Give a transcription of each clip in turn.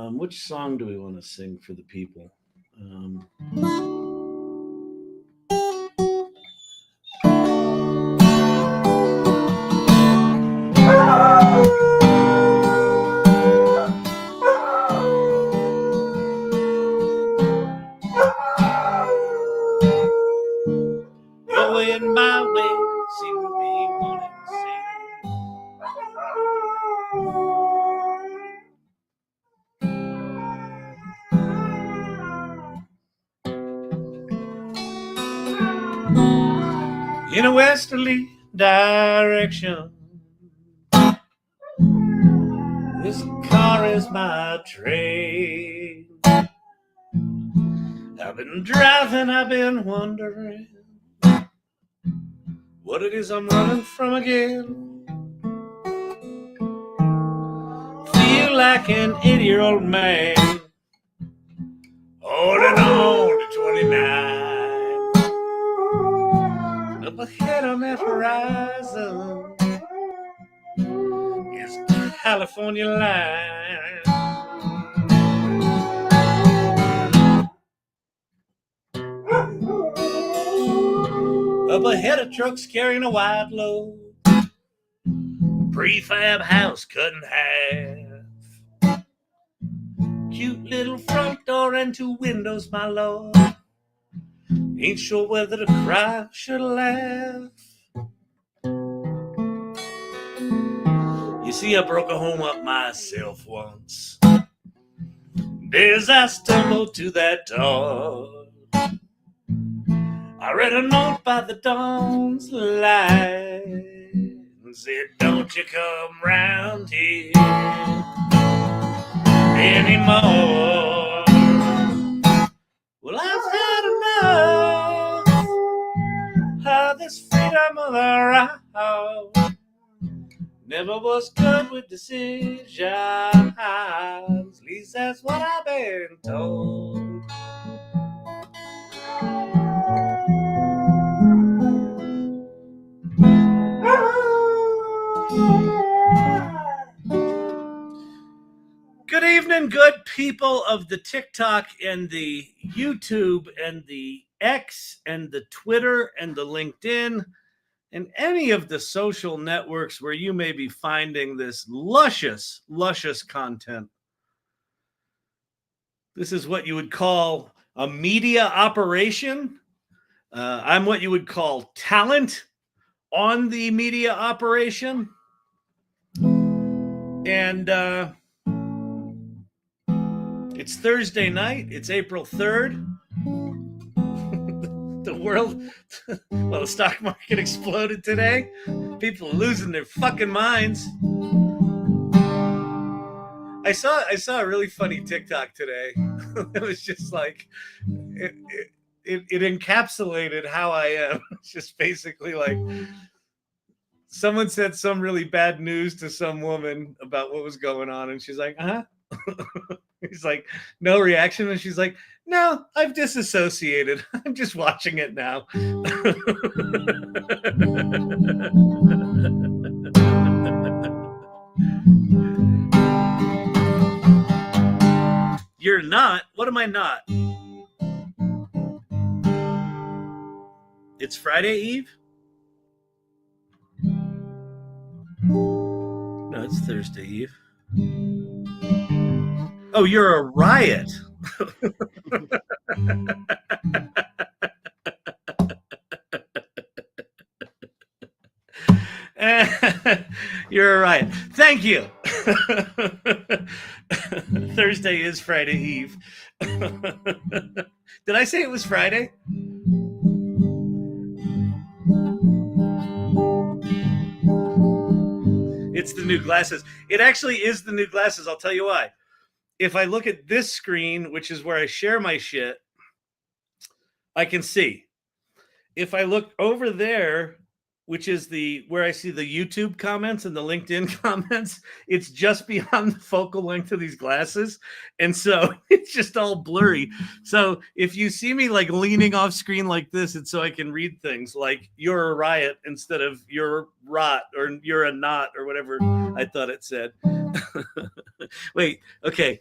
Which song do we want to sing for the people? Your way and my way seem to be one and the same. In a westerly direction, this car is my train. I've been driving, I've been wondering what it is I'm running from again. Feel like an 80-year-old man holding on to 29. Up ahead on that horizon is California line. Up ahead of trucks carrying a wide load, prefab house cut in half, cute little front door and 2 windows, my lord. Ain't sure whether to cry or should laugh. You see, I broke a home up myself once. As I stumbled to that door, I read a note by the dawn's light and said, don't you come round here anymore. Well, I've had enough of this freedom of the round. Never was good with decisions, at least that's what I've been told. Good evening, good people of the TikTok and the YouTube and the X and the Twitter and the LinkedIn and any of the social networks where you may be finding this luscious, luscious content. This is what you would call a media operation. I'm what you would call talent on the media operation. And it's Thursday night. It's April 3rd. The world, well, the stock market exploded today. People are losing their fucking minds. I saw a really funny TikTok today. It was just like, it encapsulated how I am. It's just basically like, someone said some really bad news to some woman about what was going on, and she's like, He's like, no reaction. And she's like, no, I've disassociated. I'm just watching it now. You're not? What am I not? It's Friday Eve? No, it's Thursday Eve. Oh, you're a riot. You're a riot. Thank you. Thursday is Friday Eve. Did I say it was Friday? It's the new glasses. It actually is the new glasses. I'll tell you why. If I look at this screen, which is where I share my shit, I can see. If I look over there, which is where I see the YouTube comments and the LinkedIn comments, it's just beyond the focal length of these glasses. And so it's just all blurry. So if you see me like leaning off screen like this, it's so I can read things like you're a riot instead of you're rot or you're a knot or whatever I thought it said. Wait, okay.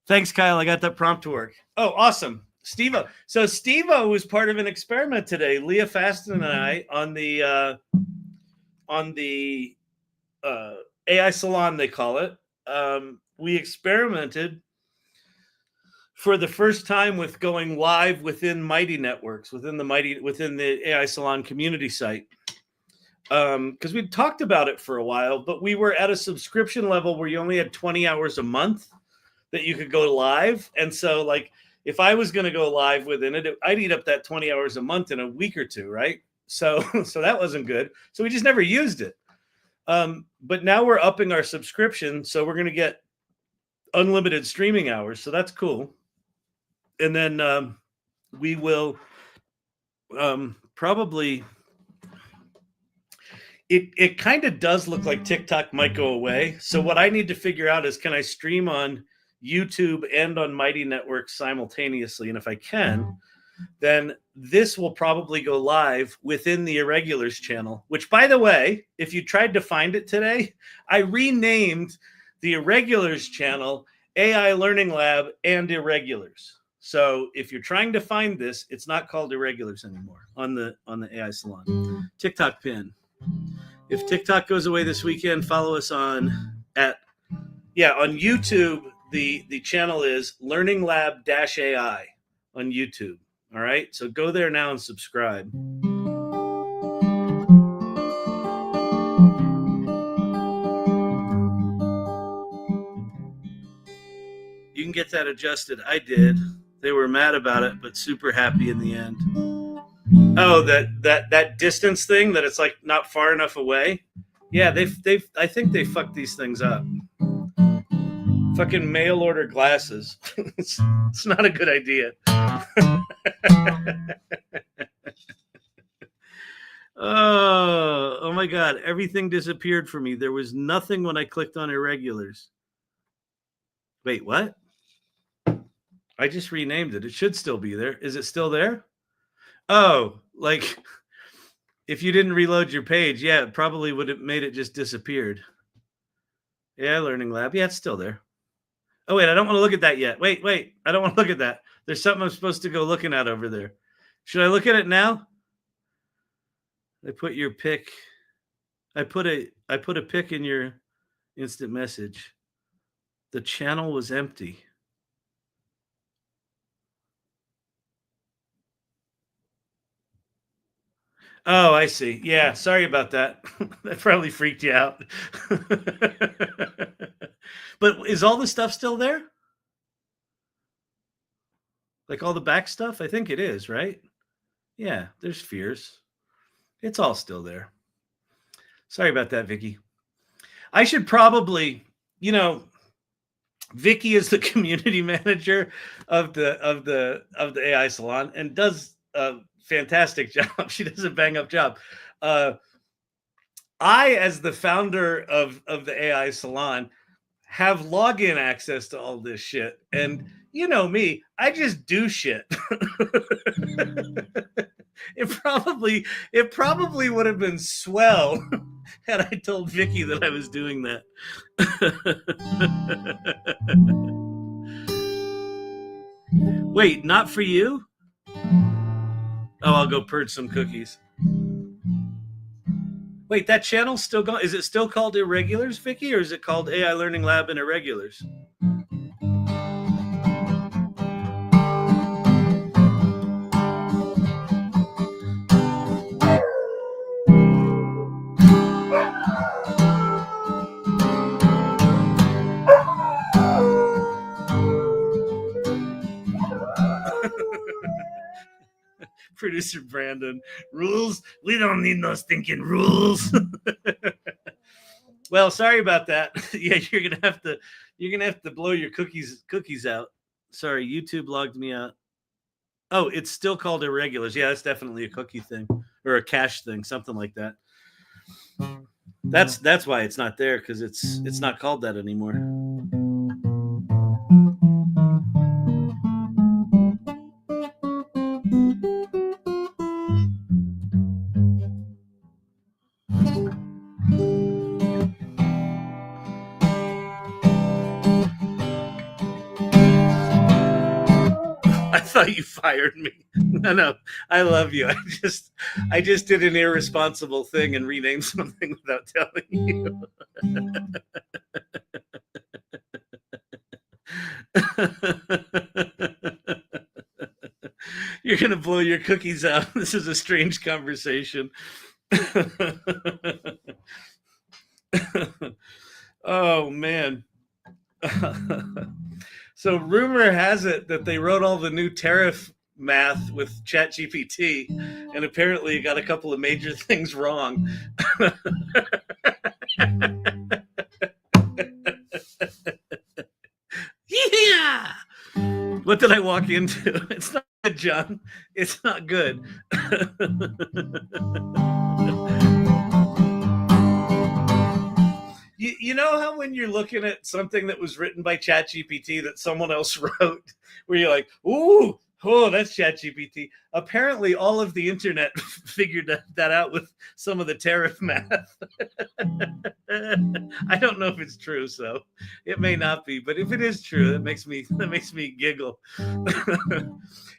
Thanks, Kyle. I got that prompt to work. Oh, awesome. Steve-O. So Steve-O was part of an experiment today. Leah Fasten and I on the AI Salon, they call it. We experimented for the first time with going live within Mighty Networks, within the AI Salon community site. Because we'd talked about it for a while, but we were at a subscription level where you only had 20 hours a month that you could go live. And so, like, if I was going to go live within it, I'd eat up that 20 hours a month in a week or two, right? So that wasn't good. So we just never used it. But now we're upping our subscription, so we're going to get unlimited streaming hours. So that's cool. And then we will probably. It kind of does look like TikTok might go away. So what I need to figure out is, can I stream on YouTube and on Mighty Networks simultaneously? And if I can, then this will probably go live within the Irregulars channel, which, by the way, if you tried to find it today, I renamed the Irregulars channel AI Learning Lab and Irregulars. So if you're trying to find this, it's not called Irregulars anymore on the AI Salon. TikTok pin. If TikTok goes away this weekend, follow us on YouTube. The channel is Learning Lab AI on YouTube. All right, so go there now and subscribe. You can get that adjusted. I did. They were mad about it, but super happy in the end. Oh, that distance thing, that it's like not far enough away. Yeah, I think they fucked these things up. Fucking mail order glasses. It's not a good idea. Oh my God. Everything disappeared for me. There was nothing when I clicked on Irregulars. Wait, what? I just renamed it. It should still be there. Is it still there? Oh, like if you didn't reload your page, yeah, it probably would have made it just disappeared. Yeah, Learning Lab. Yeah, it's still there. Oh, wait, I don't want to look at that yet. Wait. I don't want to look at that. There's something I'm supposed to go looking at over there. Should I look at it now? I put your pic. I put a pic in your instant message. The channel was empty. Oh, I see. Yeah, sorry about that. That probably freaked you out. But is all the stuff still there? Like all the back stuff? I think it is, right? Yeah, there's fears. It's all still there. Sorry about that, Vicki. I should probably, Vicki is the community manager of the AI Salon and does a fantastic job. She does a bang up job. I, as the founder of the AI Salon, have login access to all this shit. And you know me, I just do shit. It probably would have been swell had I told Vicki that I was doing that. Wait, not for you? Oh, I'll go purge some cookies. Wait, that channel's still going? Is it still called Irregulars, Vicki, or is it called AI Learning Lab and Irregulars? Producer Brandon, rules? We don't need no stinking rules. Well, sorry about that. Yeah, you're gonna have to blow your cookies out. Sorry, YouTube logged me out. Oh, it's still called Irregulars. Yeah, that's definitely a cookie thing or a cache thing, something like that. That's why it's not there, because it's not called that anymore. thought you fired me. No, I love you. I just did an irresponsible thing and renamed something without telling you. You're gonna blow your cookies out. This is a strange conversation. Oh man. So rumor has it that they wrote all the new tariff math with Chatgpt, and apparently it got a couple of major things wrong. Yeah. What did I walk into? It's not good, John. It's not good. You know how when you're looking at something that was written by ChatGPT that someone else wrote, where you're like, ooh, oh, that's ChatGPT. Apparently, all of the internet figured that out with some of the tariff math. I don't know if it's true, so it may not be. But if it is true, that makes me giggle.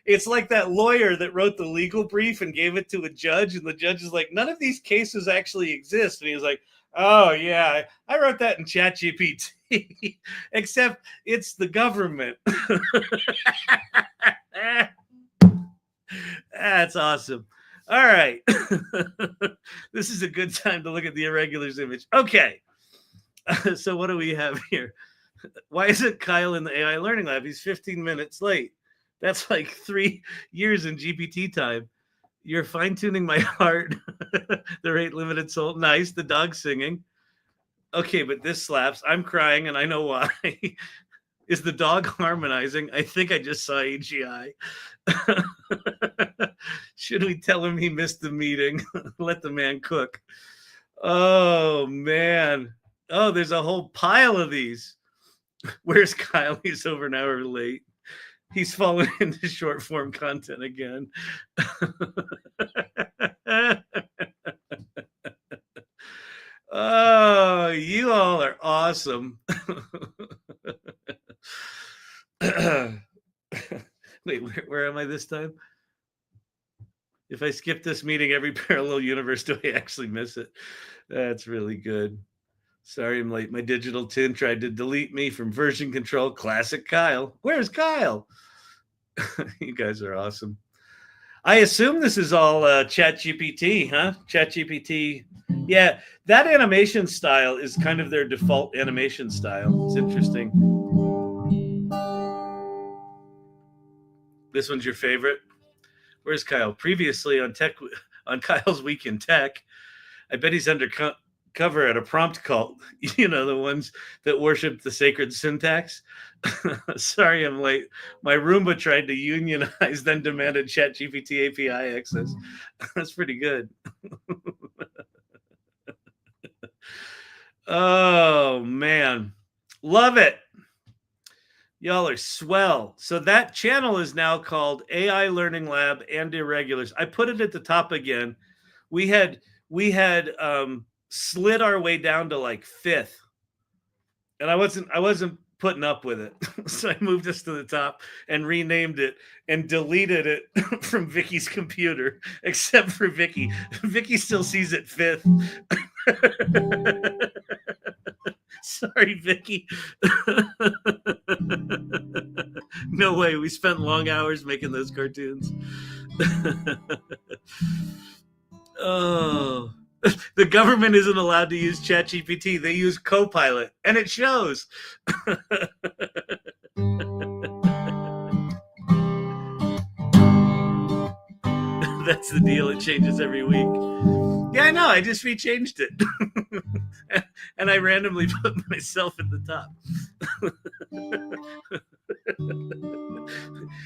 It's like that lawyer that wrote the legal brief and gave it to a judge, and the judge is like, none of these cases actually exist, and he was like, oh yeah, I wrote that in ChatGPT, except it's the government. That's awesome. All right. This is a good time to look at the Irregulars image. Okay. So what do we have here? Why isn't Kyle in the AI Learning Lab? He's 15 minutes late. That's like 3 years in GPT time. You're fine-tuning my heart. The rate limited soul. Nice. The dog singing. Okay, but this slaps. I'm crying, and I know why. Is the dog harmonizing? I think I just saw AGI. Should we tell him he missed the meeting? Let the man cook. Oh, man. Oh, there's a whole pile of these. Where's Kyle? He's over an hour late. He's fallen into short form content again. Oh, you all are awesome. Wait, where am I this time? If I skip this meeting, every parallel universe, do I actually miss it? That's really good. Sorry I'm late. My digital tin tried to delete me from version control. Classic Kyle. Where's Kyle? You guys are awesome. I assume this is all ChatGPT, huh? ChatGPT. Yeah, that animation style is kind of their default animation style. It's interesting. This one's your favorite? Where's Kyle? Previously on Kyle's Week in Tech, I bet he's undercover at a prompt cult. You know, the ones that worship the sacred syntax. Sorry I'm late. My Roomba tried to unionize, then demanded ChatGPT API access. That's pretty good. Oh, man. Love it. Y'all are swell. So that channel is now called AI Learning Lab and Irregulars. I put it at the top again. We had slid our way down to like 5th. And I wasn't putting up with it. So I moved us to the top and renamed it and deleted it from Vicki's computer, except for Vicki. Vicki still sees it 5th. Sorry, Vicki. No way. We spent long hours making those cartoons. Oh. The government isn't allowed to use ChatGPT. They use Copilot, and it shows. That's the deal. It changes every week. Yeah, I know. I just rechanged it. And I randomly put myself at the top.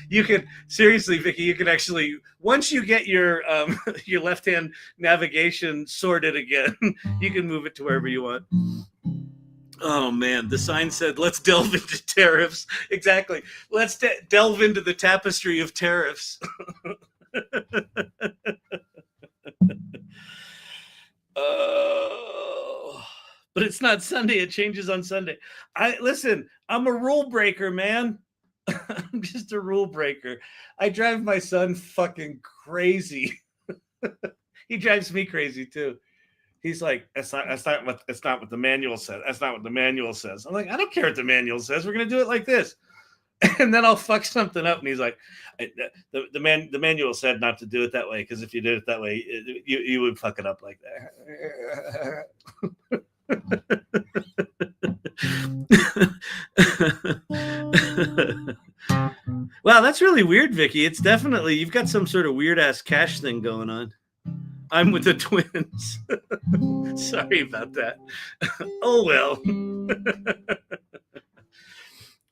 You can seriously, Vicki, you can actually, once you get your left-hand navigation sorted again, you can move it to wherever you want. Oh man, the sign said, let's delve into tariffs. Exactly. Let's delve into the tapestry of tariffs. Oh, but it's not Sunday. It changes on Sunday. Listen, I'm a rule breaker, man. I'm just a rule breaker. I drive my son fucking crazy. He drives me crazy too. He's like, that's not what the manual says. That's not what the manual says. I'm like, I don't care what the manual says. We're gonna do it like this. And then I'll fuck something up, and he's like, the manual said not to do it that way, because if you did it that way, you would fuck it up like that. Wow, that's really weird, Vicki. It's definitely, you've got some sort of weird ass cash thing going on. I'm with the twins. Sorry about that. Oh well.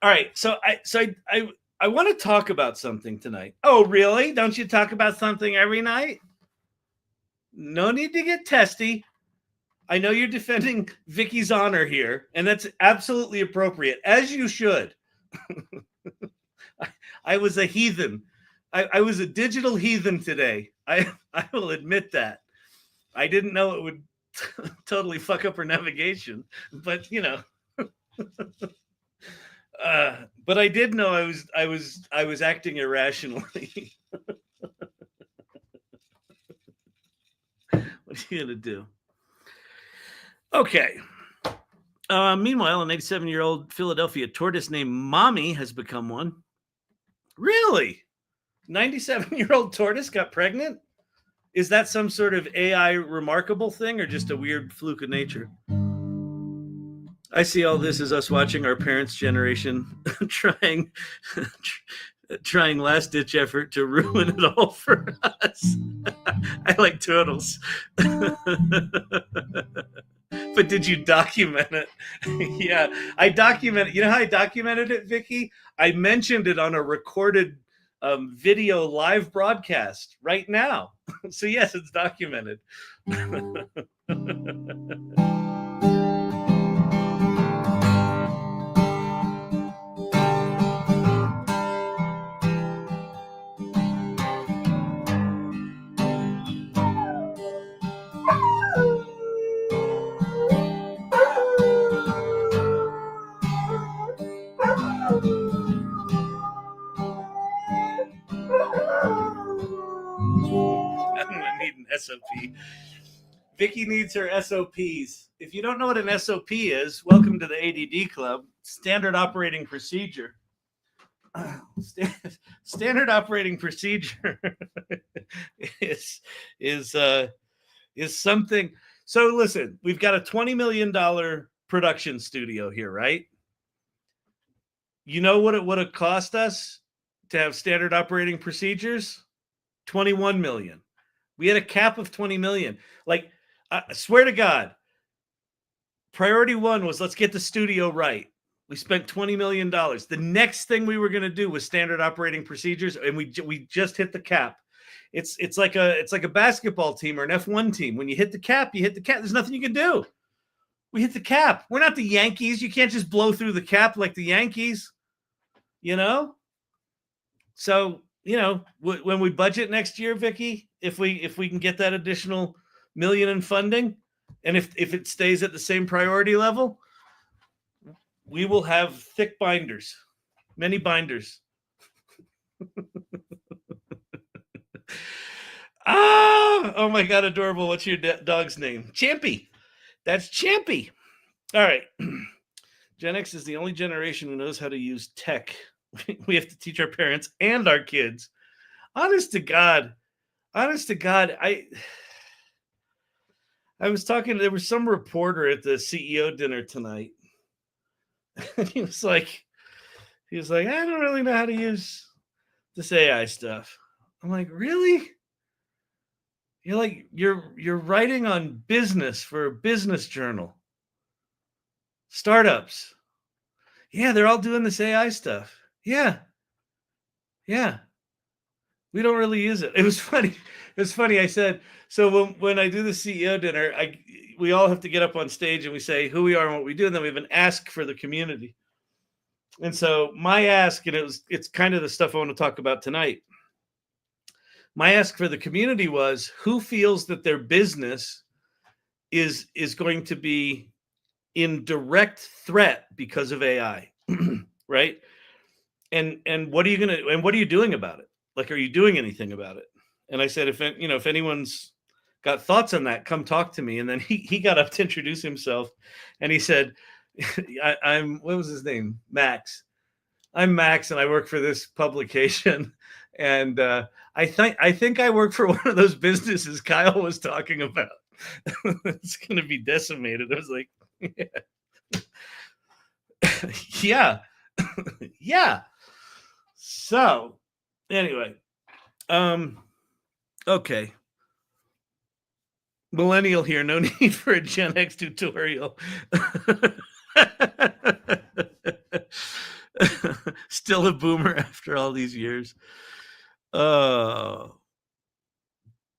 All right, so I want to talk about something tonight. Oh, really? Don't you talk about something every night? No need to get testy. I know you're defending Vicki's honor here, and that's absolutely appropriate, as you should. I was a heathen. I was a digital heathen today. I will admit that. I didn't know it would totally fuck up her navigation, but you know. But I did know I was acting irrationally. What are you gonna do? Okay. Meanwhile, an 87-year-old Philadelphia tortoise named Mommy has become one. Really? 97-year-old tortoise got pregnant? Is that some sort of AI remarkable thing, or just a weird fluke of nature? I see all this as us watching our parents' generation trying last-ditch effort to ruin it all for us. I like turtles. But did you document it? Yeah, I documented. You know how I documented it, Vicki? I mentioned it on a recorded video live broadcast right now. So yes, it's documented. SOP. Vicki needs her SOPs. If you don't know what an SOP is, welcome to the ADD Club. Standard operating procedure. Standard operating procedure is something. So listen, we've got a $20 million production studio here, right? You know what it would have cost us to have standard operating procedures? 21 million. We had a cap of 20 million. Like, I swear to God, priority one was let's get the studio right. We spent $20 million. The next thing we were going to do was standard operating procedures, and we just hit the cap. It's like a basketball team or an F1 team. When you hit the cap, you hit the cap. There's nothing you can do. We hit the cap. We're not the Yankees. You can't just blow through the cap like the Yankees, you know? So, you know, when we budget next year, Vicki, if we can get that additional million in funding, and if it stays at the same priority level, we will have thick binders, many binders. Oh my God, adorable. What's your dog's name? Champy. That's Champy. All right. Gen X is the only generation who knows how to use tech. We have to teach our parents and our kids. Honest to God, I was talking, there was some reporter at the CEO dinner tonight. He was like, I don't really know how to use this AI stuff. I'm like, really? You're writing on business for a business journal. Startups. Yeah, they're all doing this AI stuff. Yeah. We don't really use it. It was funny. I said, so when I do the CEO dinner, we all have to get up on stage and we say who we are and what we do, and then we have an ask for the community. And so my ask, and it's kind of the stuff I want to talk about tonight. My ask for the community was, who feels that their business is going to be in direct threat because of AI, right? And what are you doing about it? Like, are you doing anything about it? And I said, if anyone's got thoughts on that, come talk to me. And then he got up to introduce himself, and he said, I'm what was his name? Max. I'm Max, and I work for this publication. And I think I work for one of those businesses Kyle was talking about. It's going to be decimated. I was like, yeah, yeah. So anyway, okay. Millennial here, no need for a Gen X tutorial. Still a boomer after all these years.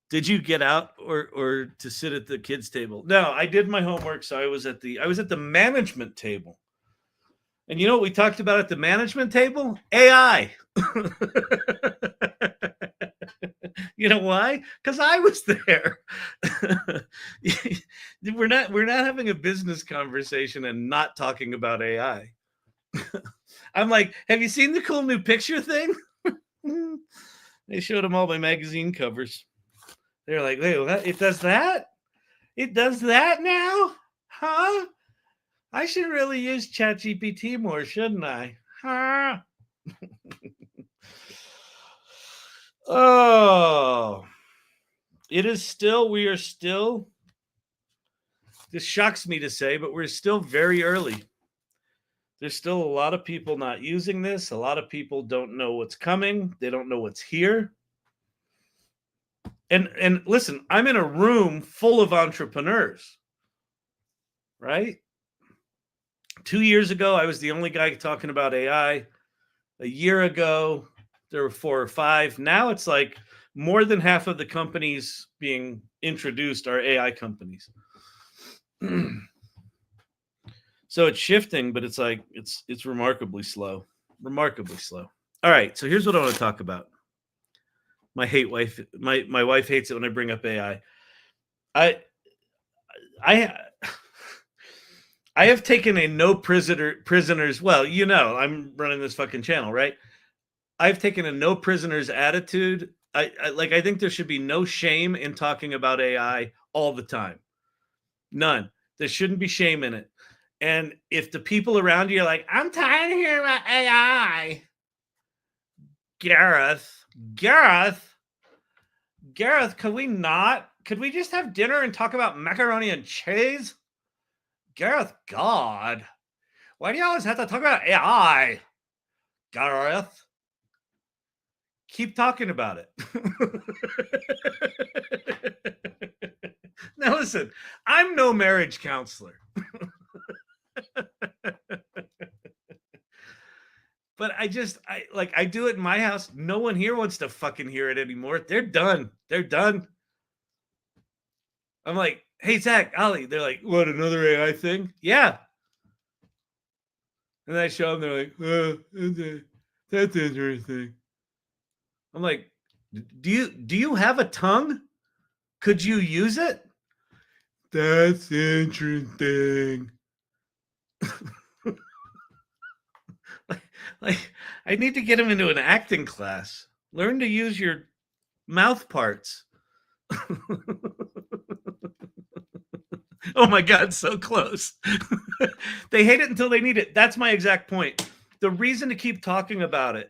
Did you get out or to sit at the kids' table? No, I did my homework, so I was at the management table. And you know what we talked about at the management table? AI. You know why? Because I was there. We're not having a business conversation and not talking about AI. I'm like, have you seen the cool new picture thing? They showed them all my magazine covers. They're like, wait, what? It does that? It does that now? Huh? I should really use Chatgpt more, shouldn't I? Huh? Oh, we are still, this shocks me to say, but we're still very early. There's still a lot of people not using this. A lot of people don't know what's coming. They don't know what's here. And listen, I'm in a room full of entrepreneurs, right? 2 years ago, I was the only guy talking about AI. A year ago, there were 4 or 5. Now it's like more than half of the companies being introduced are AI companies. So it's shifting, but it's like it's remarkably slow. Remarkably slow. All right, so here's what I want to talk about. My wife hates it when I bring up AI. I have taken a no prisoners. Well, I'm running this fucking channel, right? I've taken a no prisoners attitude. I think there should be no shame in talking about AI all the time. None. There shouldn't be shame in it. And if the people around you are like, I'm tired of hearing about AI, Gareth, could we just have dinner and talk about macaroni and cheese? Gareth, God, why do you always have to talk about AI? Gareth, keep talking about it. Now listen, I'm no marriage counselor. But I do it in my house. No one here wants to fucking hear it anymore. They're done. I'm like, hey, Zach, Ollie. They're like, what, another AI thing? Yeah. And then I show them, they're like, that's interesting. I'm like, do you have a tongue? Could you use it? That's interesting. Like, I need to get him into an acting class. Learn to use your mouth parts. Oh my God, so close. They hate it until they need it. That's my exact point. The reason to keep talking about it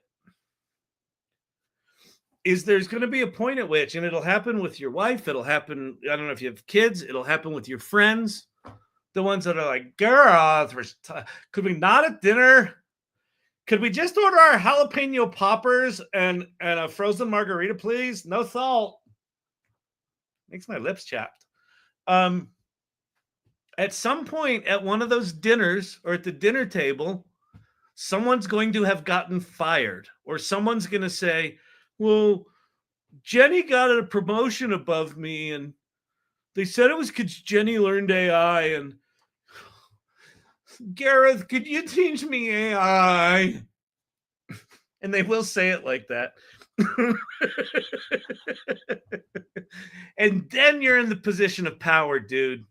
is there's going to be a point at which, and it'll happen with your wife, it'll happen, I don't know if you have kids, it'll happen with your friends, the ones that are like, girl, could we not at dinner? Could we just order our jalapeno poppers and a frozen margarita, please? No salt. Makes my lips chapped. At some point at one of those dinners or at the dinner table, someone's going to have gotten fired, or someone's going to say, well, Jenny got a promotion above me and they said it was because Jenny learned AI. And Gareth, could you teach me AI? And they will say it like that. And then you're in the position of power, dude.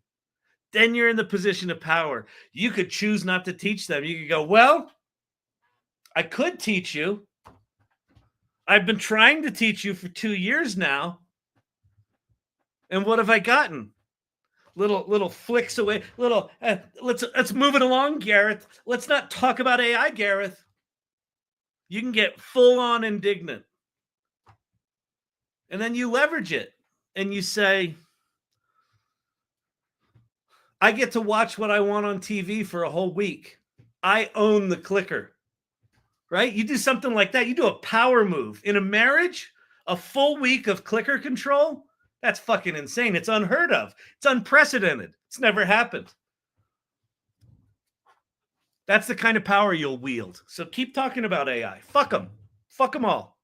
Then you're in the position of power. You could choose not to teach them. You could go, well, I could teach you. I've been trying to teach you for 2 years now. And what have I gotten? Little flicks away. Let's move it along, Gareth. Let's not talk about AI, Gareth. You can get full on indignant. And then you leverage it and you say, I get to watch what I want on TV for a whole week. I own the clicker, right? You do something like that. You do a power move in a marriage, a full week of clicker control. That's fucking insane. It's unheard of. It's unprecedented. It's never happened. That's the kind of power you'll wield. So keep talking about AI. Fuck them. Fuck them all.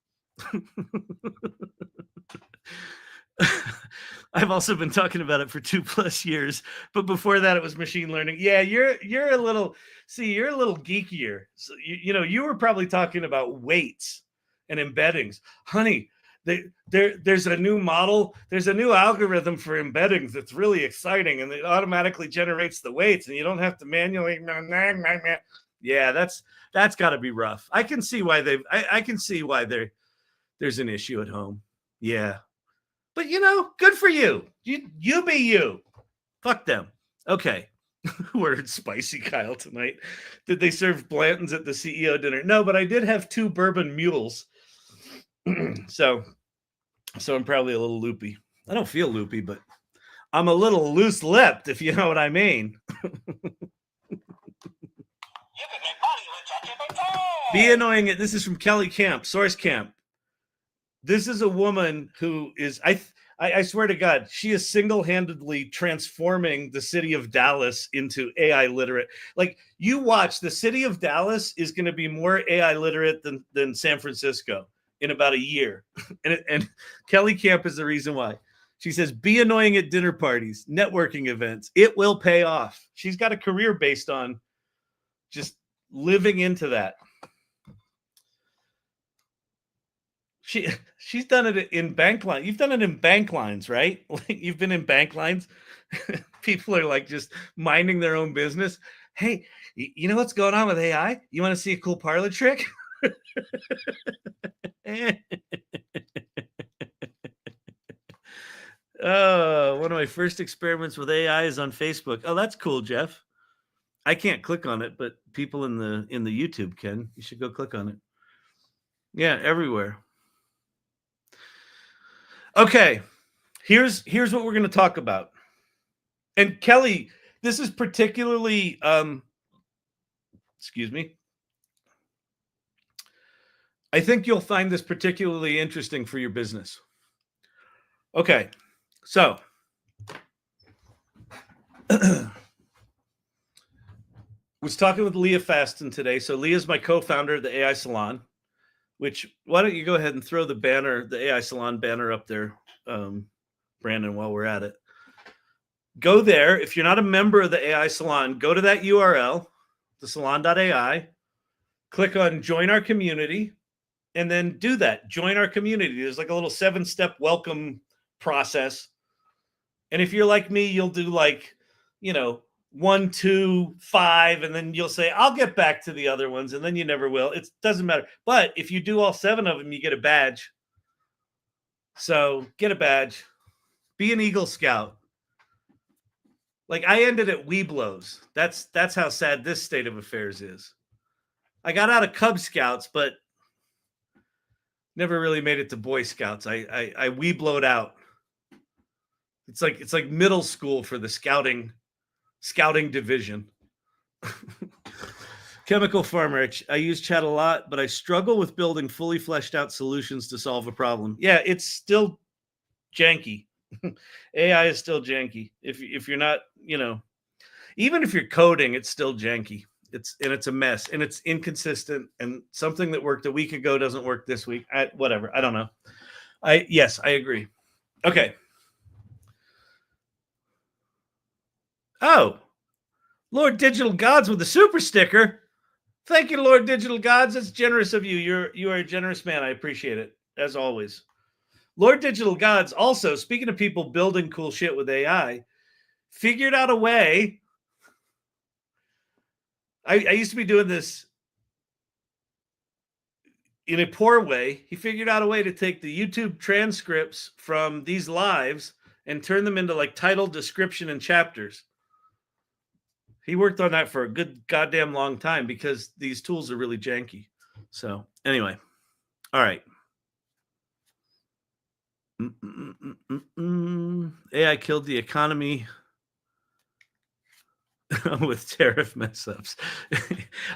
I've also been talking about it for 2+ years, but before that it was machine learning. Yeah, you're a little geekier. So you were probably talking about weights and embeddings. Honey, there's a new model, there's a new algorithm for embeddings that's really exciting, and it automatically generates the weights and you don't have to manually. Yeah, that's got to be rough. I can see why there's an issue at home. Yeah. But good for you. You be you. Fuck them. Okay. Who ordered spicy Kyle tonight? Did they serve Blanton's at the CEO dinner? No, but I did have 2 bourbon mules. So I'm probably a little loopy. I don't feel loopy, but I'm a little loose-lipped, if you know what I mean. Be annoying. This is from Kelly Camp, Source Camp. This is a woman who is, I swear to God, she is single-handedly transforming the city of Dallas into AI literate. Like, you watch, the city of Dallas is going to be more AI literate than San Francisco in about a year. And Kelly Camp is the reason why. She says, be annoying at dinner parties, networking events. It will pay off. She's got a career based on just living into that. She's done it in bank lines. You've done it in bank lines, right? Like, you've been in bank lines. People are like just minding their own business. Hey, you know what's going on with AI? You want to see a cool parlor trick? Oh, one of my first experiments with AI is on Facebook. Oh, that's cool, Jeff. I can't click on it, but people in the YouTube can. You should go click on it. Yeah, everywhere. Okay, here's what we're going to talk about. And Kelly, this is particularly, excuse me. I think you'll find this particularly interesting for your business. Okay, so was talking with Leah Fasten today. So Leah's my co-founder of the AI Salon, which, why don't you go ahead and throw the banner, the AI Salon banner up there, Brandon, while we're at it. Go there. If you're not a member of the AI Salon, go to that URL, thesalon.ai, click on join our community, and then do that. Join our community. There's like a little 7-step welcome process. And if you're like me, you'll do 1, 2, 5, and then you'll say, I'll get back to the other ones, and then you never will. It doesn't matter. But if you do all 7 of them, you get a badge. So get a badge. Be an Eagle Scout. Like, I ended at Weeblos. That's how sad this state of affairs is. I got out of Cub Scouts, but never really made it to Boy Scouts. I Weeblowed out. It's like middle school for the scouting division. Chemical Farmer. I use chat a lot, but I struggle with building fully fleshed out solutions to solve a problem. Yeah, it's still janky. AI is still janky. If you're not, even if you're coding, it's still janky. It's a mess, and it's inconsistent, and something that worked a week ago doesn't work this week. Whatever. I don't know. Yes, I agree. Okay. Oh, Lord Digital Gods with the super sticker. Thank you, Lord Digital Gods. That's generous of you. You are a generous man. I appreciate it, as always. Lord Digital Gods also, speaking of people building cool shit with AI, figured out a way. I used to be doing this in a poor way, he figured out a way to take the YouTube transcripts from these lives and turn them into like title, description, and chapters. He worked on that for a good goddamn long time because these tools are really janky. So anyway, all right. AI killed the economy with tariff mess ups.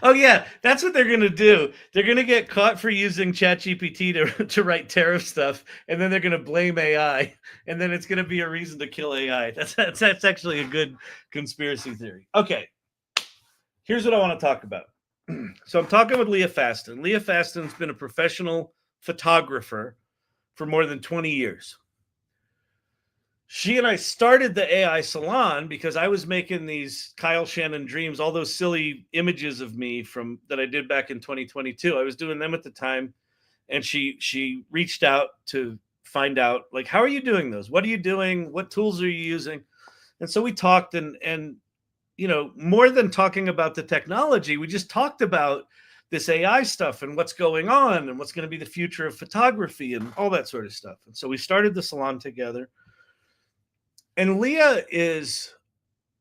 Oh yeah, that's what they're gonna do. They're gonna get caught for using Chatgpt to write tariff stuff, and then they're gonna blame AI, and then it's gonna be a reason to kill AI. That's actually a good conspiracy theory. Okay, here's what I want to talk about. So I'm talking with Leah Fasten. Leah Fasten's been a professional photographer for more than 20 years. She and I started the AI salon because I was making these Kyle Shannon dreams, all those silly images of me from that I did back in 2022. I was doing them at the time, and she reached out to find out, like, how are you doing those? What are you doing? What tools are you using? And so we talked, and you know, more than talking about the technology, we just talked about this AI stuff and what's going on and what's going to be the future of photography and all that sort of stuff. And so we started the salon together. And Leah is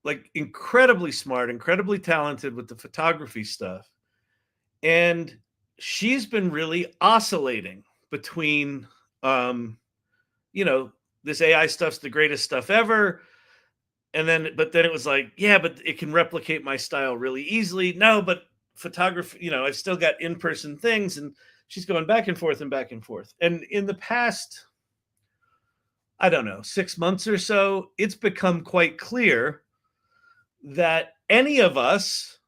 like incredibly smart, incredibly talented with the photography stuff. And she's been really oscillating between, you know, this AI stuff's the greatest stuff ever. And then, but then it was like, yeah, but it can replicate my style really easily. No, but photography, you know, I've still got in-person things. And she's going back and forth and back and forth. And in the past, I don't know, 6 months or so, it's become quite clear that any of us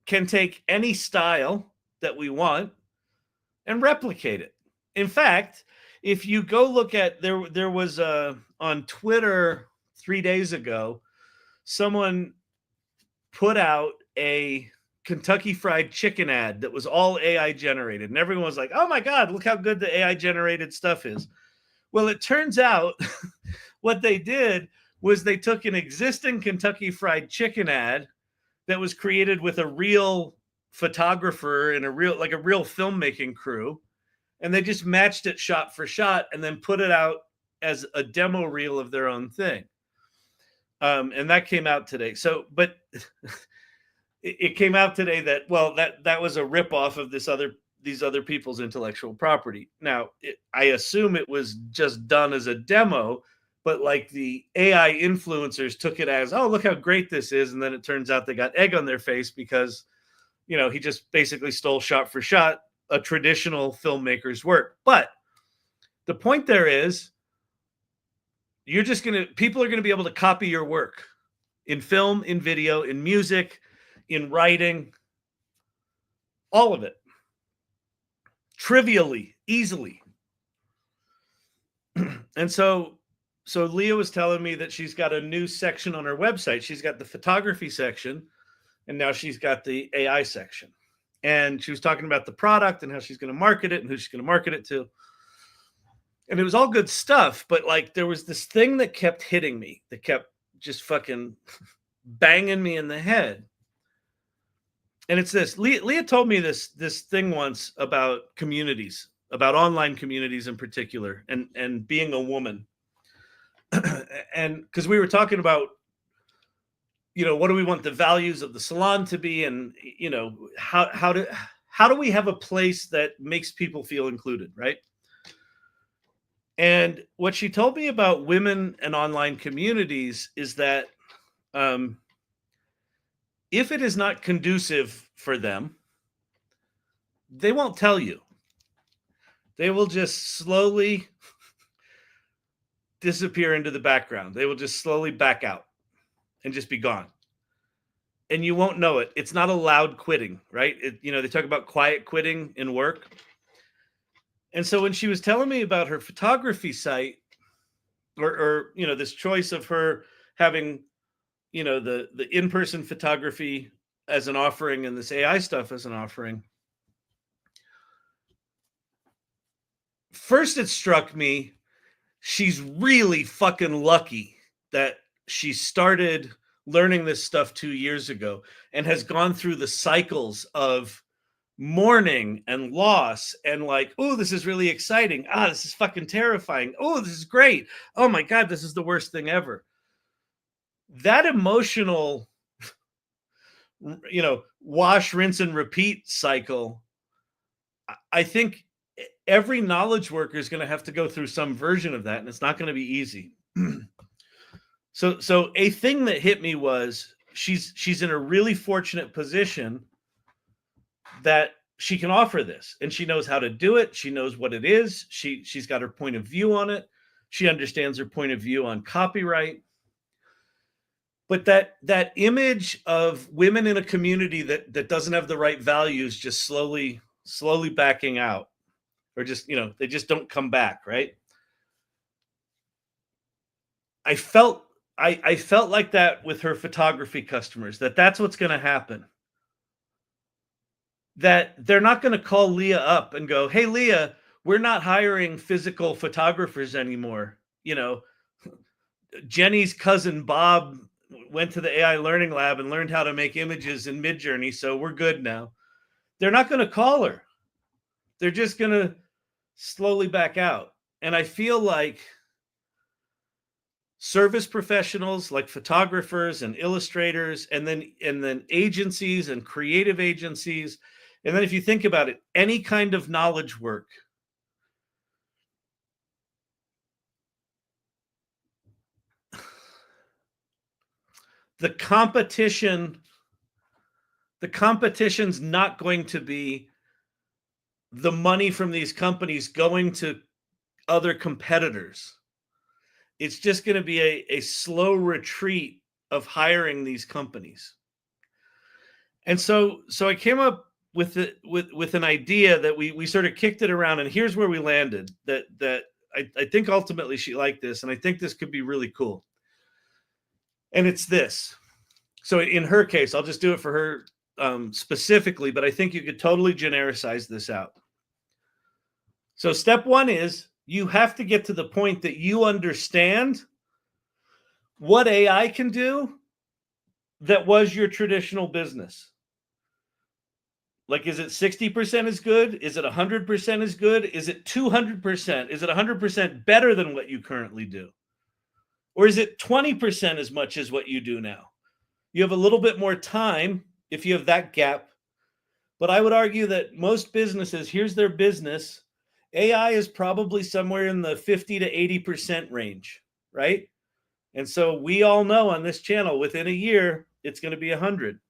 can take any style that we want and replicate it. In fact, if you go look at, there was on Twitter 3 days ago, someone put out a Kentucky Fried Chicken ad that was all AI generated. And everyone was like, oh my God, look how good the AI generated stuff is. Well, it turns out what they did was they took an existing Kentucky Fried Chicken ad that was created with a real photographer and a real filmmaking crew, and they just matched it shot for shot and then put it out as a demo reel of their own thing. And that came out today. So, but it came out today that, well, that was a ripoff of these other people's intellectual property. Now, I assume it was just done as a demo, but like the AI influencers took it as, oh, look how great this is. And then it turns out they got egg on their face because, you know, he just basically stole shot for shot a traditional filmmaker's work. But the point there is, people are going to be able to copy your work in film, in video, in music, in writing, all of it. Trivially, easily. And so Leah was telling me that she's got a new section on her website. She's got the photography section, and now she's got the AI section. And she was talking about the product and how she's going to market it and who she's going to market it to. And it was all good stuff, but like there was this thing that kept hitting me, that kept just fucking banging me in the head. And it's this. Leah told me this thing once about communities, about online communities in particular, and being a woman. And because we were talking about, you know, what do we want the values of the salon to be, and you know, how do we have a place that makes people feel included, right? And what she told me about women and online communities is that if it is not conducive for them, they won't tell you. They will just slowly disappear into the background. They will just slowly back out and just be gone. And you won't know it. It's not a loud quitting, right? You know, they talk about quiet quitting in work. And so when she was telling me about her photography site, or you know, this choice of her having, you know, the in-person photography as an offering and this AI stuff as an offering, first it struck me, she's really fucking lucky that she started learning this stuff 2 years ago and has gone through the cycles of mourning and loss and like, oh, this is really exciting. Ah, this is fucking terrifying. Oh, this is great. Oh my God, this is the worst thing ever. That emotional, wash, rinse, and repeat cycle, I think every knowledge worker is going to have to go through some version of that, and it's not going to be easy. So a thing that hit me was she's in a really fortunate position that she can offer this, and she knows how to do it. She knows what it is. She's got her point of view on it. She understands her point of view on copyright. But that image of women in a community that doesn't have the right values just slowly backing out, or just, they just don't come back, right? I felt like that with her photography customers, that's what's going to happen. That they're not going to call Leah up and go, hey, Leah, we're not hiring physical photographers anymore. Jenny's cousin Bob went to the AI Learning Lab and learned how to make images in Midjourney, so we're good now. They're not going to call her. They're just going to slowly back out. And I feel like service professionals like photographers and illustrators, and then agencies and creative agencies, and then if you think about it, any kind of knowledge work, the competition's not going to be the money from these companies going to other competitors. It's just going to be a slow retreat of hiring these companies. And so I came up with an idea that we sort of kicked it around, and here's where we landed. That I think ultimately she liked this, and I think this could be really cool. And it's this. So in her case, I'll just do it for her specifically, but I think you could totally genericize this out. So step one is you have to get to the point that you understand what AI can do that was your traditional business. Like, is it 60% as good? Is it 100% as good? Is it 200%? Is it 100% better than what you currently do? Or is it 20% as much as what you do now? You have a little bit more time if you have that gap. But I would argue that most businesses, here's their business. AI is probably somewhere in the 50 to 80% range, right? And so we all know on this channel, within a year, it's going to be 100.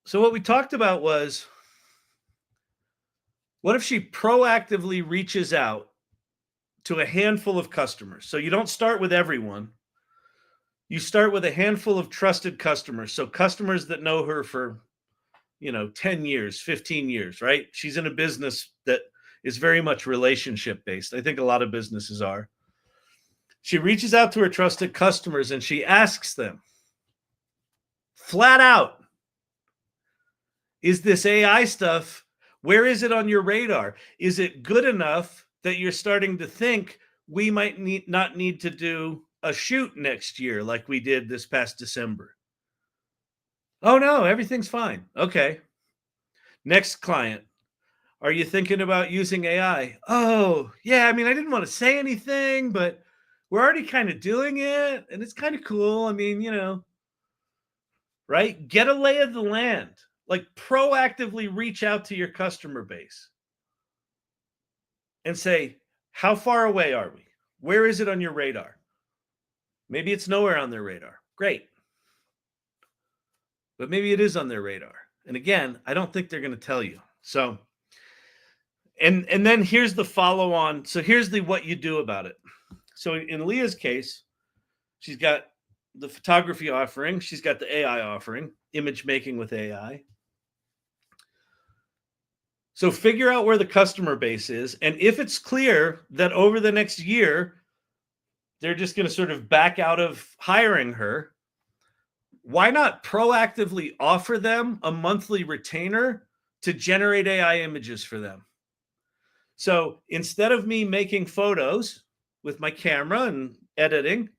So what we talked about was, what if she proactively reaches out to a handful of customers? So you don't start with everyone. You start with a handful of trusted customers. So customers that know her for, 10 years, 15 years, right? She's in a business that is very much relationship based. I think a lot of businesses are. She reaches out to her trusted customers and she asks them flat out, is this AI stuff, where is it on your radar? Is it good enough that you're starting to think we might not need to do a shoot next year like we did this past December? Oh no, everything's fine. Okay. Next client. Are you thinking about using AI? Oh, yeah, I didn't want to say anything, but we're already kind of doing it and it's kind of cool. Right? Get a lay of the land. Like, proactively reach out to your customer base and say, how far away are we? Where is it on your radar? Maybe it's nowhere on their radar. Great. But maybe it is on their radar. And again, I don't think they're going to tell you. So, and then here's the follow on. So here's what you do about it. So in Leah's case, she's got the photography offering. She's got the AI offering, image making with AI. So figure out where the customer base is. And if it's clear that over the next year, they're just going to sort of back out of hiring her, why not proactively offer them a monthly retainer to generate AI images for them? So instead of me making photos with my camera and editing,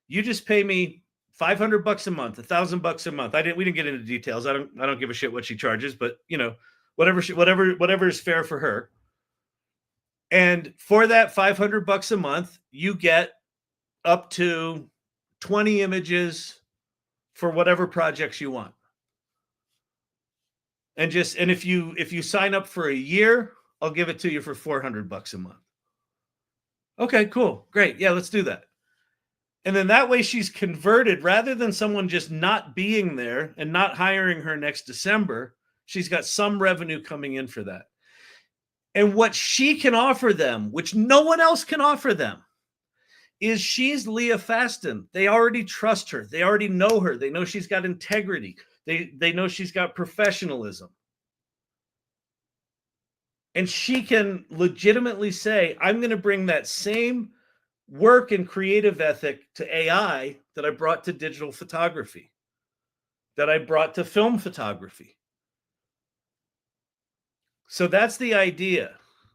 you just pay me $500 a month, $1,000 a month. We didn't get into details. I don't give a shit what she charges, but whatever is fair for her. And for that $500 a month, you get up to 20 images for whatever projects you want. And if you sign up for a year, I'll give it to you for $400 a month. Okay, cool. Great. Yeah, let's do that. And then that way she's converted, rather than someone just not being there and not hiring her next December, she's got some revenue coming in for that. And what she can offer them, which no one else can offer them, is she's Leah Fasten. They already trust her. They already know her. They know she's got integrity. They know she's got professionalism. And she can legitimately say, I'm going to bring that same work and creative ethic to AI that I brought to digital photography, that I brought to film photography. So that's the idea,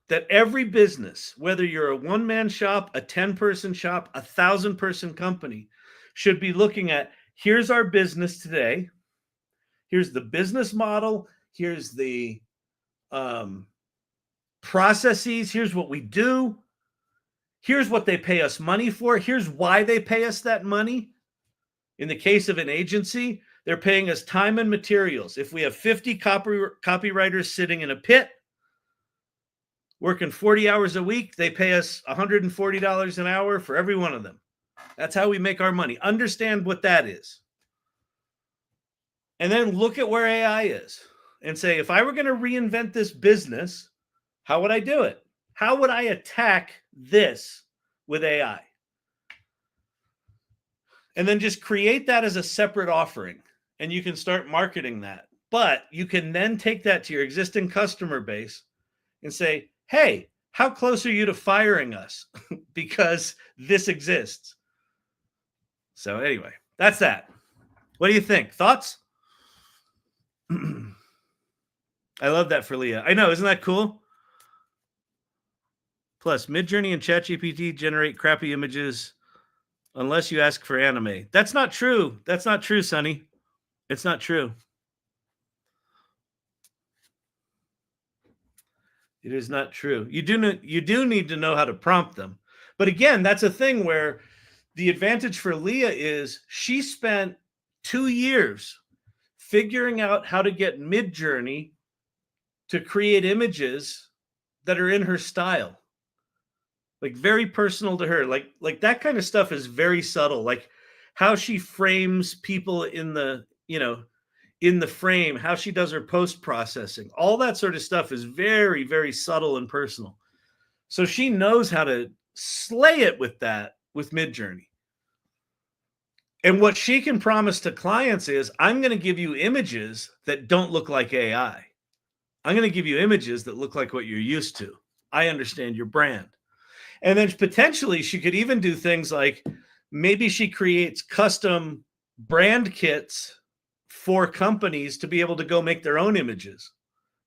that every business, whether you're a one-man shop, a 10-person shop, a 1,000-person company, should be looking at, here's our business today. Here's the business model. Here's the processes. Here's what we do. Here's what they pay us money for. Here's why they pay us that money. In the case of an agency, they're paying us time and materials. If we have 50 copywriters sitting in a pit, working 40 hours a week, they pay us $140 an hour for every one of them. That's how we make our money. Understand what that is. And then look at where AI is and say, if I were going to reinvent this business, how would I do it? How would I attack this with AI? And then just create that as a separate offering, and you can start marketing that. But you can then take that to your existing customer base and say, hey, how close are you to firing us? Because this exists. So anyway, that's that. What do you think? Thoughts? I love that for Leah. I know, isn't that cool? Plus, Midjourney and Chatgpt generate crappy images unless you ask for anime. That's not true. That's not true, Sonny. It's not true. It is not true. You do need to know how to prompt them. But again, that's a thing where the advantage for Leah is she spent 2 years figuring out how to get Midjourney to create images that are in her style. Like very personal to her. Like that kind of stuff is very subtle. Like how she frames people in the frame, how she does her post-processing. All that sort of stuff is very, very subtle and personal. So she knows how to slay it with that, with Midjourney. And what she can promise to clients is, I'm going to give you images that don't look like AI. I'm going to give you images that look like what you're used to. I understand your brand. And then potentially she could even do things like maybe she creates custom brand kits for companies to be able to go make their own images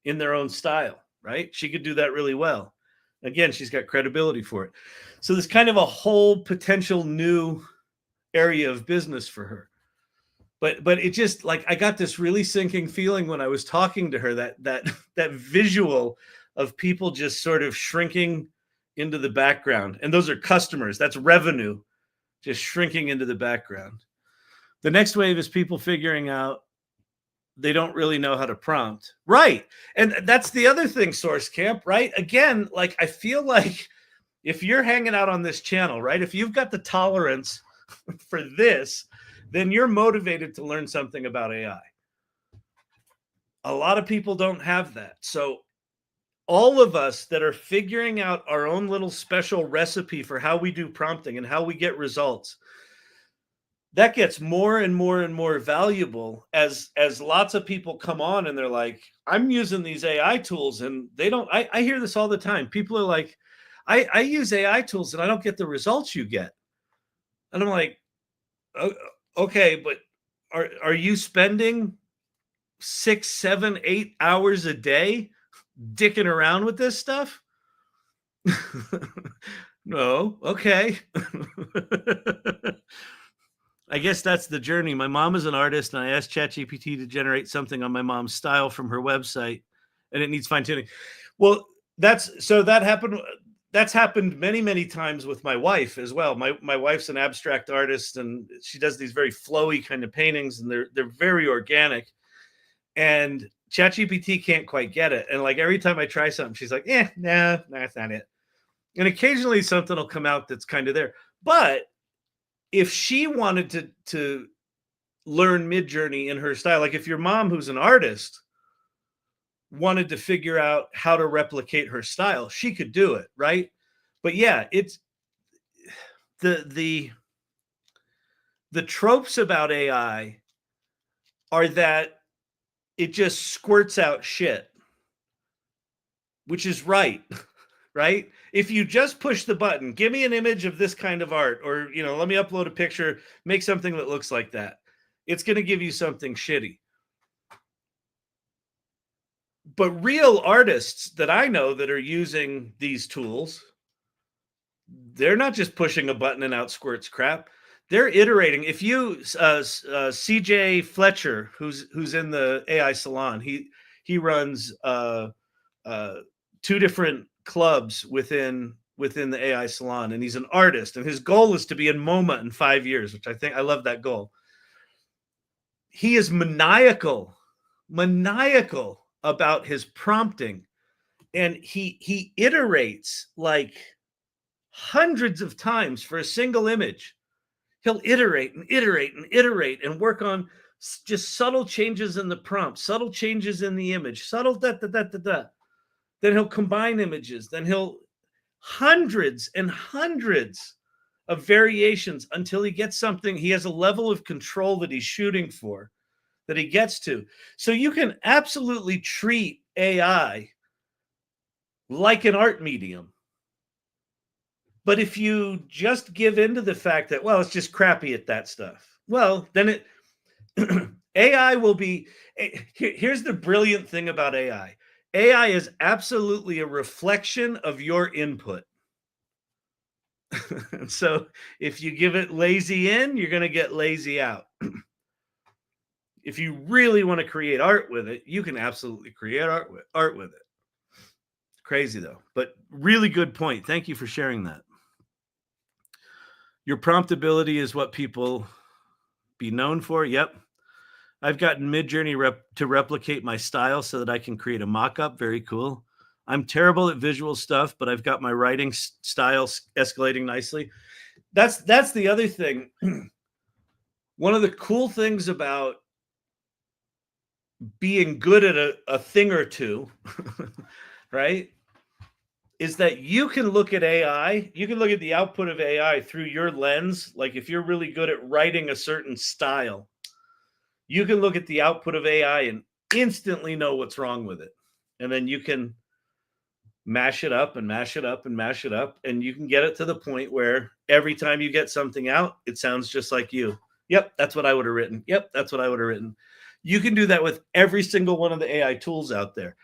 in their own style, right? She could do that really well. Again, she's got credibility for it. So there's kind of a whole potential new area of business for her. But it just, like, I got this really sinking feeling when I was talking to her, that visual of people just sort of shrinking into the background. And those are customers. That's revenue just shrinking into the background. The next wave is people figuring out they don't really know how to prompt. Right. And that's the other thing, Source Camp, right? Again, like, I feel like if you're hanging out on this channel, right, if you've got the tolerance for this, then you're motivated to learn something about AI. A lot of people don't have that. So all of us that are figuring out our own little special recipe for how we do prompting and how we get results, that gets more and more and more valuable as lots of people come on and they're like, I'm using these AI tools and they don't, I hear this all the time. People are like, I use AI tools and I don't get the results you get. And I'm like, okay, but are you spending 6, 7, 8 hours a day dicking around with this stuff? No. Okay. I guess that's the journey. My mom is an artist, and I asked ChatGPT to generate something on my mom's style from her website, and it needs fine tuning. Well, that happened. That's happened many, many times with my wife as well. My wife's an abstract artist, and she does these very flowy kind of paintings, and they're very organic. And ChatGPT can't quite get it. And like every time I try something, she's like, no, that's not it. And occasionally something will come out that's kind of there. But if she wanted to learn Midjourney in her style, like if your mom, who's an artist, wanted to figure out how to replicate her style, she could do it, right? But yeah, it's the tropes about AI are that it just squirts out shit, which is right. Right? If you just push the button, give me an image of this kind of art, or, let me upload a picture, make something that looks like that, it's going to give you something shitty. But real artists that I know that are using these tools, they're not just pushing a button and out squirts crap. They're iterating. If you CJ Fletcher, who's in the AI Salon, he runs 2 different clubs within the AI Salon, and he's an artist, and his goal is to be in MoMA in 5 years, which I love that goal. He is maniacal about his prompting, and he iterates like hundreds of times for a single image. He'll iterate and work on just subtle changes in the prompt, subtle changes in the image, subtle da. Then he'll combine images. Then he'll hundreds and hundreds of variations until he gets something. He has a level of control that he's shooting for, that he gets to. So you can absolutely treat AI like an art medium. But if you just give into the fact that, well, it's just crappy at that stuff, well, then AI will be. Here's the brilliant thing about AI. AI is absolutely a reflection of your input. So if you give it lazy in, you're going to get lazy out. If you really want to create art with it, you can absolutely create art with it. Crazy though, but really good point. Thank you for sharing that. Your prompt ability is what people be known for. Yep. I've gotten Midjourney to replicate my style so that I can create a mock-up. Very cool. I'm terrible at visual stuff, but I've got my writing style escalating nicely. That's the other thing. One of the cool things about being good at a thing or two, right, is that you can look at AI, you can look at the output of AI through your lens. Like if you're really good at writing a certain style, you can look at the output of AI and instantly know what's wrong with it. And then you can mash it up and mash it up and mash it up. And you can get it to the point where every time you get something out, it sounds just like you. Yep, that's what I would have written. Yep, that's what I would have written. You can do that with every single one of the AI tools out there.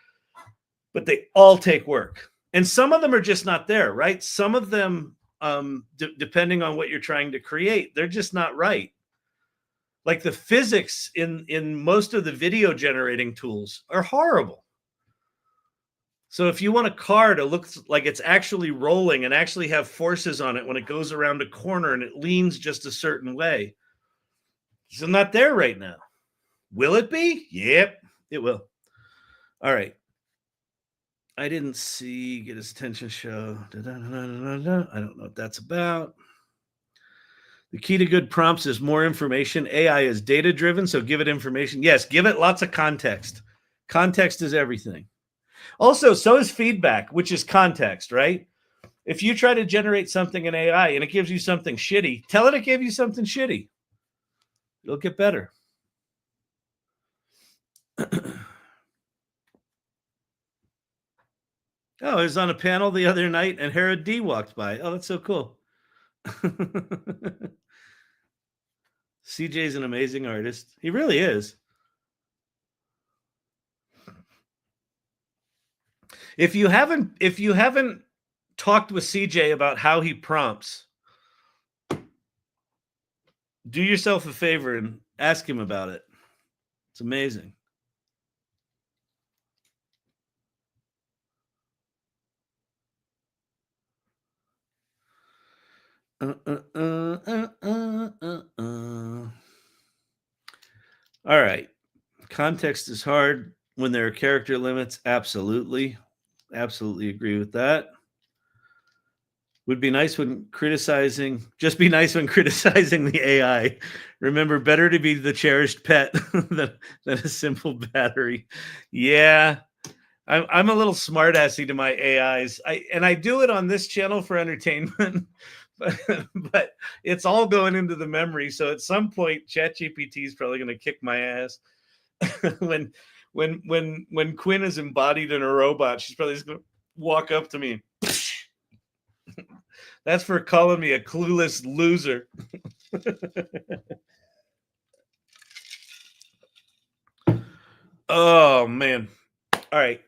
But they all take work. And some of them are just not there, right? Some of them, depending on what you're trying to create, they're just not right. Like the physics in most of the video generating tools are horrible. So if you want a car to look like it's actually rolling and actually have forces on it when it goes around a corner and it leans just a certain way, it's not there right now. Will it be? Yep, it will. All right. I didn't see get his attention show. I don't know what that's about. The key to good prompts is more information. AI is data driven, so give it information. Yes, give it lots of context. Context is everything. Also, so is feedback, which is context, right? If you try to generate something in AI and it gives you something shitty, tell it gave you something shitty. It'll get better. Oh, I was on a panel the other night and Herod D walked by. Oh, that's so cool. CJ's an amazing artist. He really is. If you haven't talked with CJ about how he prompts, Do yourself a favor and ask him about it. It's amazing. All right. Context is hard when there are character limits. Absolutely. Absolutely agree with that. Would be nice when criticizing, just be nice when criticizing the AI. Remember, better to be the cherished pet than a simple battery. Yeah. I'm a little smartassy to my AIs. I do it on this channel for entertainment, but it's all going into the memory. So at some point, ChatGPT is probably going to kick my ass. when Quinn is embodied in a robot, she's probably just going to walk up to me. That's for calling me a clueless loser. Oh man. All right.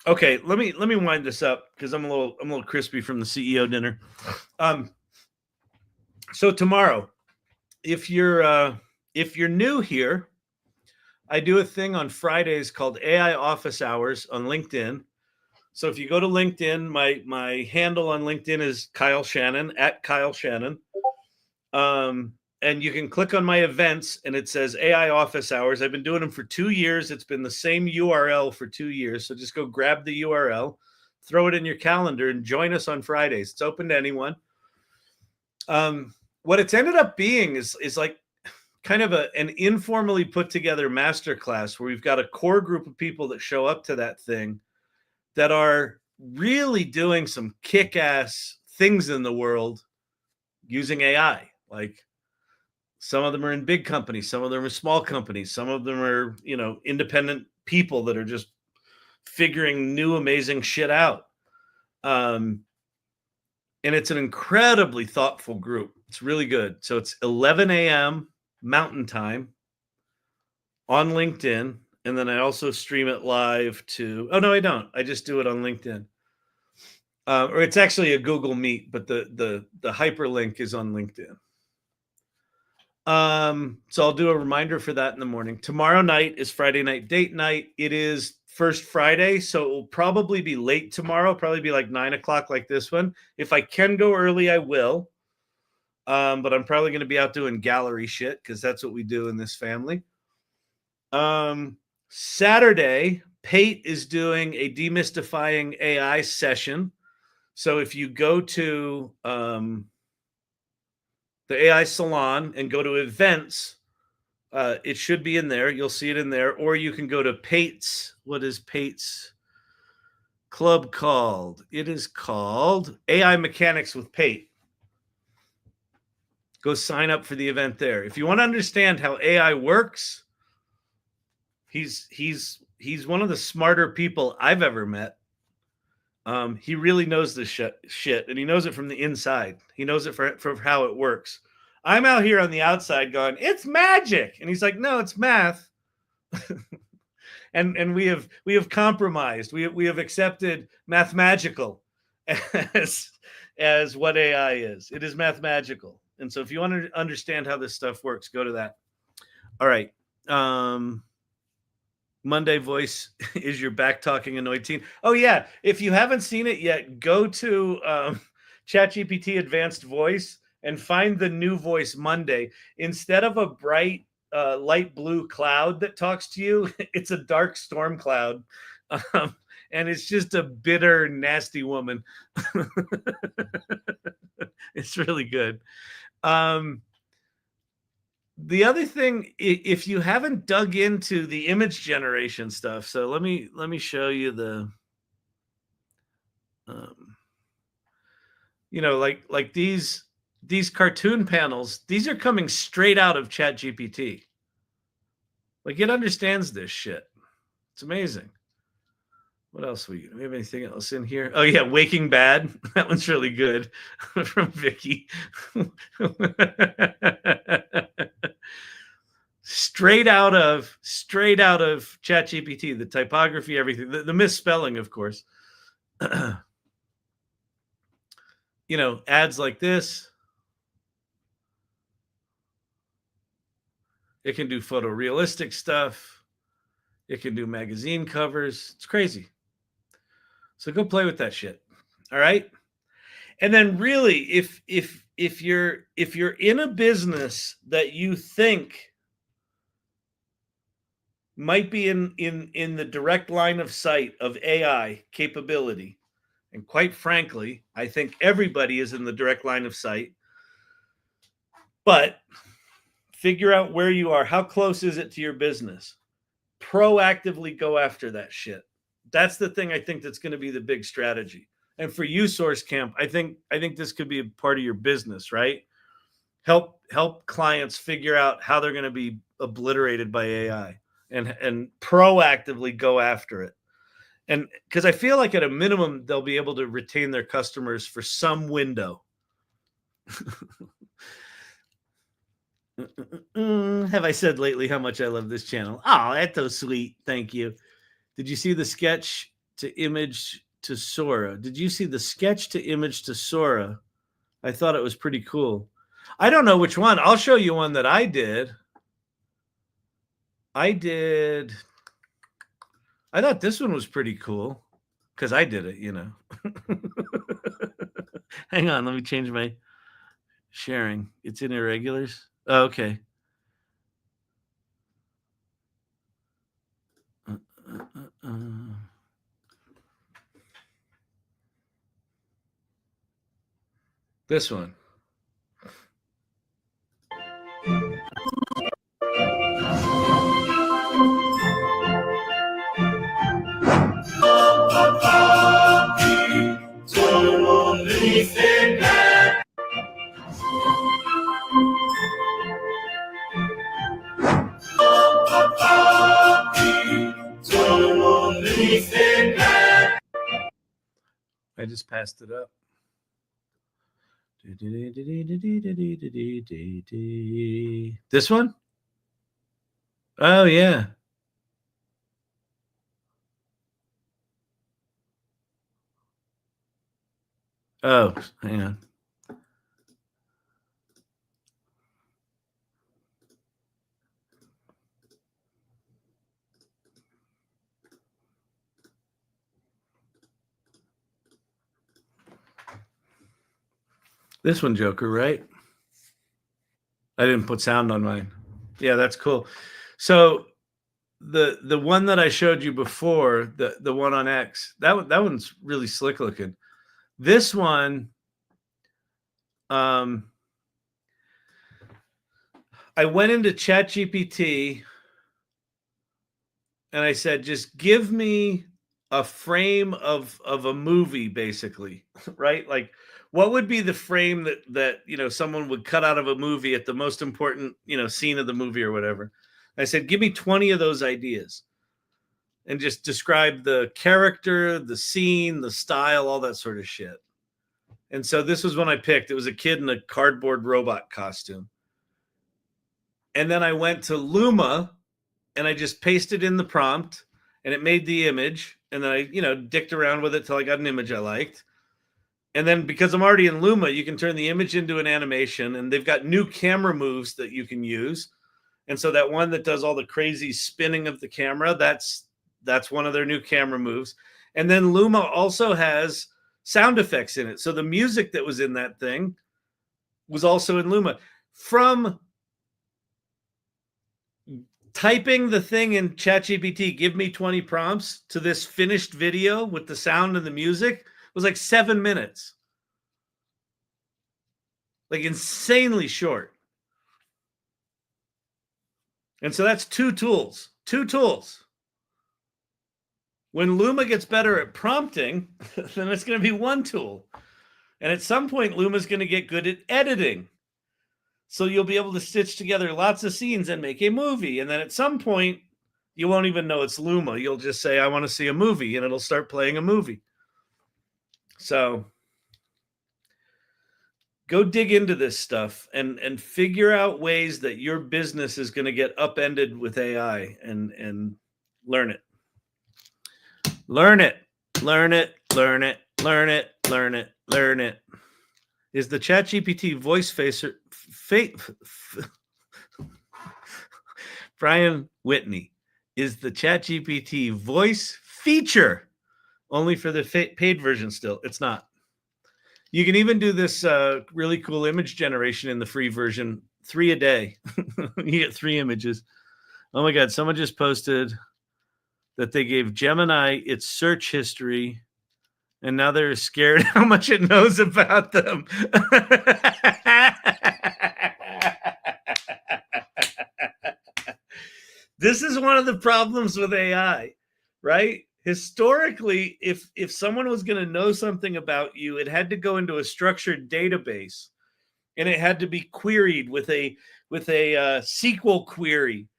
Okay, let me wind this up because I'm a little crispy from the CEO dinner. So tomorrow, if you're new here, I do a thing on Fridays called AI Office Hours on LinkedIn. So if you go to LinkedIn, my handle on LinkedIn is Kyle Shannon, at Kyle Shannon. And you can click on my events and it says AI Office Hours. I've been doing them for 2 years. It's been the same URL for 2 years. So just go grab the URL, throw it in your calendar, and join us on Fridays. It's open to anyone. What it's ended up being is like kind of an informally put together masterclass where we've got a core group of people that show up to that thing that are really doing some kick-ass things in the world using AI. Like some of them are in big companies, some of them are small companies, some of them are, independent people that are just figuring new amazing shit out. And it's an incredibly thoughtful group. It's really good. So it's 11 a.m. Mountain Time on LinkedIn. And then I also stream it live to, oh, no, I don't. I just do it on LinkedIn. Or it's actually a Google Meet, but the hyperlink is on LinkedIn. So I'll do a reminder for that in the morning. Tomorrow night is Friday night date night. It is first Friday, so it will probably be late tomorrow, probably be like 9 o'clock like this one. If I can go early, I will. But I'm probably going to be out doing gallery shit because that's what we do in this family. Saturday, Pate is doing a demystifying AI session. So if you go to the AI Salon and go to events, it should be in there. You'll see it in there. Or you can go to Pate's. What is Pate's club called? It is called AI Mechanics with Pate. Go sign up for the event there. If you want to understand how AI works, he's one of the smarter people I've ever met. He really knows this shit, and he knows it from the inside. He knows it for how it works. I'm out here on the outside going, it's magic. And he's like, no, it's math. and we have compromised. We have accepted mathemagical as what AI is. It is mathemagical. And so if you want to understand how this stuff works, go to that. All right. Monday Voice is your back talking annoyed teen. Oh yeah. If you haven't seen it yet, go to ChatGPT Advanced Voice and find the new voice Monday. Instead of a bright light blue cloud that talks to you, it's a dark storm cloud. And it's just a bitter, nasty woman. It's really good. The other thing, if you haven't dug into the image generation stuff, so let me show you the, like these cartoon panels. These are coming straight out of ChatGPT. Like it understands this shit. It's amazing. What else we have anything else in here? Oh yeah, Waking Bad. That one's really good from Vicki. straight out of ChatGPT, the typography, everything, the misspelling, of course. Ads like this. It can do photorealistic stuff. It can do magazine covers. It's crazy. So go play with that shit. All right. And then really, if you're in a business that you think might be in the direct line of sight of AI capability, and quite frankly, I think everybody is in the direct line of sight, but figure out where you are. How close is it to your business? Proactively go after that shit. That's the thing I think that's going to be the big strategy. And for you, Source Camp, I think this could be a part of your business, right? Help clients figure out how they're going to be obliterated by AI and proactively go after it. And because I feel like at a minimum, they'll be able to retain their customers for some window. Have I said lately how much I love this channel? Oh, that's so sweet. Thank you. Did you see the sketch to image to Sora? Did you see the sketch to image to Sora? I thought it was pretty cool. I don't know which one. I'll show you one that I did. I thought this one was pretty cool because I did it, you know. Hang on, let me change my sharing. It's in Irregulars. Oh, okay. This one. I just passed it up. This one? Oh, yeah. Oh, hang on. This one, Joker, right? I didn't put sound on mine. Yeah, that's cool. So the one that I showed you before, the one on X, that one's really slick looking. This one, I went into Chatgpt and I said, just give me a frame of a movie, basically, right? Like, what would be the frame that you know someone would cut out of a movie at the most important scene of the movie or whatever? I said, give me 20 of those ideas and just describe the character, the scene, the style, all that sort of shit. And so this was when I picked. It was a kid in a cardboard robot costume. And then I went to Luma and I just pasted in the prompt and it made the image. And then I, dicked around with it till I got an image I liked. And then because I'm already in Luma, you can turn the image into an animation, and they've got new camera moves that you can use. And so that one that does all the crazy spinning of the camera, that's one of their new camera moves. And then Luma also has sound effects in it. So the music that was in that thing was also in Luma. From typing the thing in ChatGPT, give me 20 prompts, to this finished video with the sound and the music was like 7 minutes. Like insanely short. And so that's two tools. When Luma gets better at prompting, then it's going to be one tool. And at some point, Luma's going to get good at editing. So you'll be able to stitch together lots of scenes and make a movie. And then at some point, you won't even know it's Luma. You'll just say, I want to see a movie, and it'll start playing a movie. So go dig into this stuff and figure out ways that your business is going to get upended with AI and learn it. Learn it. Is the ChatGPT voice Brian Whitney is the ChatGPT voice feature, only for the paid version still. It's not. You can even do this really cool image generation in the free version, 3 a day. You get 3 images. Oh my God, someone just posted that they gave Gemini its search history, and now they're scared how much it knows about them. This is one of the problems with AI, right? Historically, if someone was going to know something about you, it had to go into a structured database, and it had to be queried with a SQL query,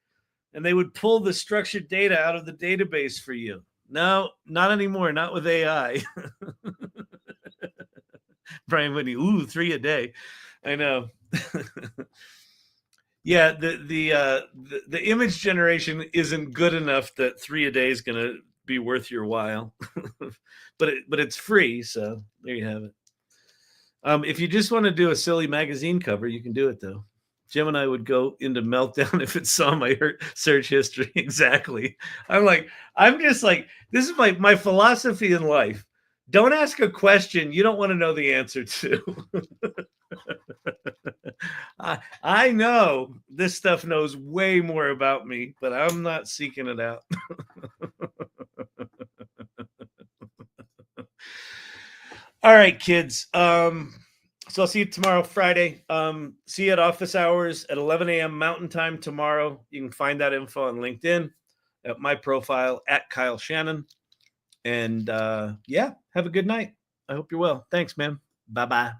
and they would pull the structured data out of the database for you. No, not anymore. Not with AI. Brian Whitney, ooh, 3 a day. I know. Yeah, the image generation isn't good enough that 3 a day is going to be worth your while. but it's free, so there you have it. If you just want to do a silly magazine cover, you can do it though. Gemini would go into meltdown if it saw my search history. Exactly. I'm just like, this is my philosophy in life. Don't ask a question you don't want to know the answer to. I know this stuff knows way more about me, but I'm not seeking it out. All right, kids. So I'll see you tomorrow, Friday. See you at office hours at 11 a.m. Mountain Time tomorrow. You can find that info on LinkedIn at my profile at Kyle Shannon. And yeah, have a good night. I hope you're well. Thanks, man. Bye-bye.